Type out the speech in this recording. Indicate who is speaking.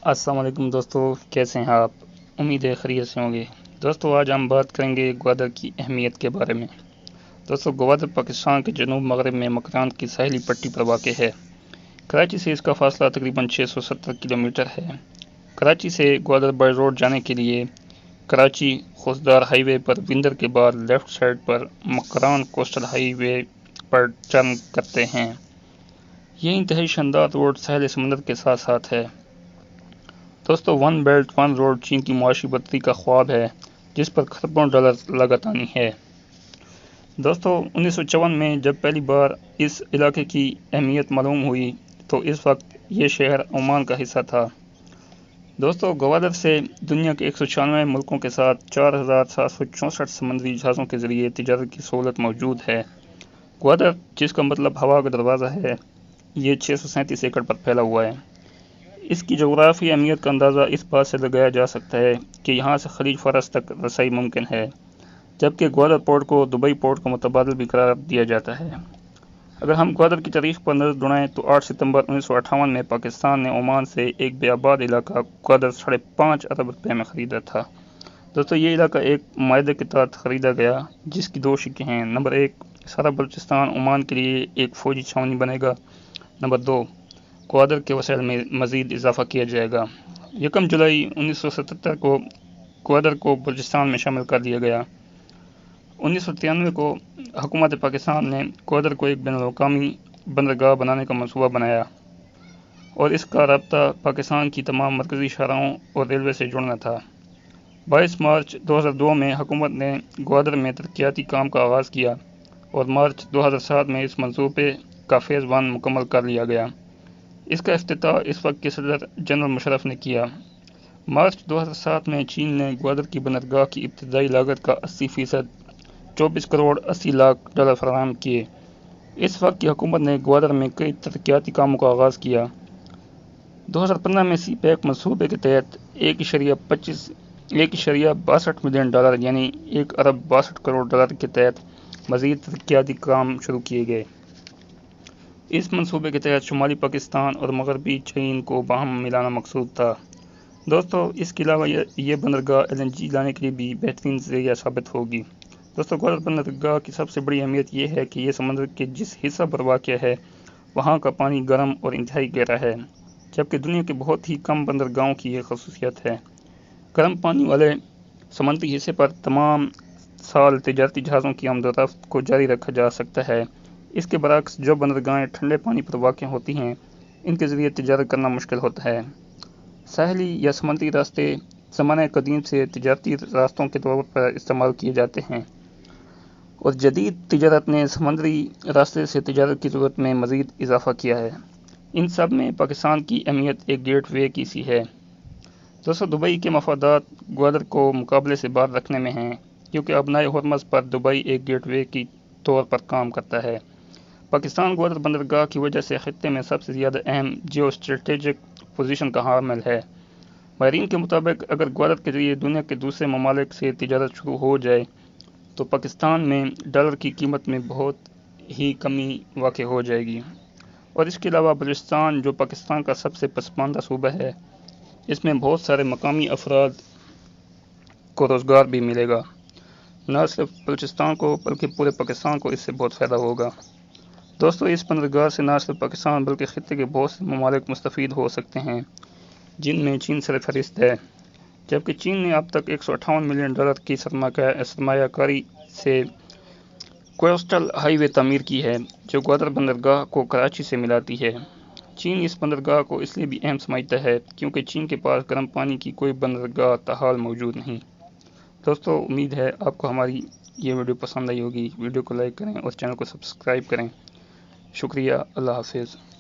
Speaker 1: अस्सलाम वालेकुम दोस्तों, कैसे हैं आप? उम्मीद है खैरियत से होंगे। दोस्तों, आज हम बात करेंगे ग्वादर की अहमियत के बारे में। दोस्तों, ग्वादर पाकिस्तान के जनूब मगरब में मकरान की साहिली पट्टी पर वाक़ है। कराची से इसका फासला तकरीबन 670 किलोमीटर है। कराची से ग्वादर बाई रोड जाने के लिए कराची खुसदार हाईवे पर विंदर के बाद लेफ्ट साइड पर मकरान कोस्टल हाईवे पर टर्न करते हैं। ये इंतहाई शानदार रोड साहिल समंदर के साथ साथ है। दोस्तों, वन बेल्ट वन रोड चीन की मुआशी बदरी का ख्वाब है, जिस पर खरबों डॉलर लागत आनी है। दोस्तों, 1954 में जब पहली बार इस इलाके की अहमियत मालूम हुई तो इस वक्त ये शहर ओमान का हिस्सा था। दोस्तों, गवादर से दुनिया के 196 मुल्कों के साथ 4764 समंदरी जहाज़ों के ज़रिए तिजारत की सहूलत मौजूद है। गवादर, जिसका मतलब हवा का दरवाज़ा है, ये 637 एकड़ पर फैला हुआ है। इसकी जोग्राफी अहमियत का अंदाज़ा इस बात से लगाया जा सकता है कि यहाँ से खलीज फ़ारस तक रसाई मुमकिन है, जबकि ग्वादर पोर्ट को दुबई पोर्ट का मुतबादिल भी करार दिया जाता है। अगर हम ग्वादर की तारीख पर नज़र दौड़ाएं तो 8 सितंबर 1958 में पाकिस्तान ने ओमान से एक बेआबाद इलाका ग्वादर 5.5 अरब रुपये में ख़रीदा था। दोस्तों, ये इलाका एक मायदे के तहत ख़रीदा गया, जिसकी दो शिकें हैं। नंबर 1, सारा बलूचिस्तान ओमान के लिए एक फ़ौजी छावनी बनेगा। नंबर 2, ग्वादर के वसाइल में मज़ीद इजाफा किया जाएगा। 1 जुलाई 1977 को ग्वादर को बलूचिस्तान में शामिल कर दिया गया। 1993 को हुकूमत पाकिस्तान ने ग्वादर को एक बैनुल-अक़वामी बंदरगाह बनाने का मंसूबा बनाया और इसका राब्ता पाकिस्तान की तमाम मरकज़ी शहरों और रेलवे से जुड़ना था। 22 मार्च 2002 में हुकूमत ने ग्वादर में तरक्याती काम का आगाज़ किया और मार्च 2007 में इस मंसूबे का फ़ेज़ 1 मुकम्मल कर लिया गया। इसका इफ्तिताह इस वक्त के सदर जनरल मुशर्रफ ने किया। मार्च 2007 में चीन ने ग्वादर की बंदरगाह की इब्तदाई लागत का 80% 24 करोड़ 80 लाख डॉलर फराहम किए। इस वक्त की हुकूमत ने ग्वादर में कई तरक्याती कामों का आगाज़ किया। 2015 में Cpec मंसूबे के तहत 1.62 मिलियन डॉलर यानी 1 अरब 62 करोड़ डॉलर के तहत मज़ीद तरक्याती काम शुरू किए गए। इस मंसूबे के तहत शुमाली पाकिस्तान और मगरबी चीन को बाहम मिलाना मकसूद था। दोस्तों, इसके अलावा ये बंदरगाह LNG लाने के लिए भी बेहतरीन ज़रिया साबित होगी। दोस्तों, ग्वादर बंदरगाह की सबसे बड़ी अहमियत यह है कि यह समंदर के जिस हिस्सा पर वाक़या है वहाँ का पानी गर्म और इंतहाई गहरा है, जबकि दुनिया के बहुत ही कम बंदरगाहों की यह खसूसियत है। गर्म पानी वाले समंदरी हिस्से पर तमाम साल तिजारती जहाज़ों की आमद-ओ-रफ्त को जारी रखा जा सकता है। इसके बरक्स जो बंदरगाहें ठंडे पानी पर वाक़ होती हैं, इनके ज़रिए तिजारत करना मुश्किल होता है। साहली या समुद्री रास्ते ज़माने कदीम से तिजारती रास्तों के तौर पर इस्तेमाल किए जाते हैं और जदीद तिजारत ने समुद्री रास्ते से तिजारत की ज़रूरत में मज़ीद इजाफा किया है। इन सब में पाकिस्तान की अहमियत एक गेट वे की सी है। दोस्तों, दुबई के मफादात ग्वादर को मुकाबले से बाहर रखने में हैं, क्योंकि अबनाए हरमज़ पर दुबई एक गेट वे की तौर पर काम करता है। पाकिस्तान ग्वादर बंदरगाह की वजह से खित्ते में सबसे ज़्यादा अहम जियो स्ट्रेटेजिक पोजीशन का हामिल है। माहिरीन के मुताबिक अगर ग्वादर के ज़रिए दुनिया के दूसरे ममालिक से तिजारत शुरू हो जाए तो पाकिस्तान में डॉलर की कीमत में बहुत ही कमी वाक़ हो जाएगी। और इसके अलावा बलूचिस्तान, जो पाकिस्तान का सबसे पसमानदा सूबा है, इसमें बहुत सारे मकामी अफराद को रोज़गार भी मिलेगा। न सिर्फ बलूचिस्तान को बल्कि पूरे पाकिस्तान को इससे बहुत फ़ायदा होगा। दोस्तों, इस बंदरगाह से न सिर्फ पाकिस्तान बल्कि खित्ते के बहुत से ममालिक मुस्तफ़ीद हो सकते हैं, जिनमें चीन सरफ़हरिस्त है। जबकि चीन ने अब तक 158 मिलियन डॉलर की सरमायाकारी से कोस्टल हाईवे तामीर की है, जो ग्वादर बंदरगाह को कराची से मिलाती है। चीन इस बंदरगाह को इसलिए भी अहम समझता है क्योंकि चीन के पास गर्म पानी की कोई बंदरगाह ताहाल मौजूद नहीं। दोस्तों, उम्मीद है आपको हमारी ये वीडियो पसंद आई होगी। वीडियो को लाइक करें और चैनल को सब्सक्राइब करें। शुक्रिया। अल्लाह हाफिज़।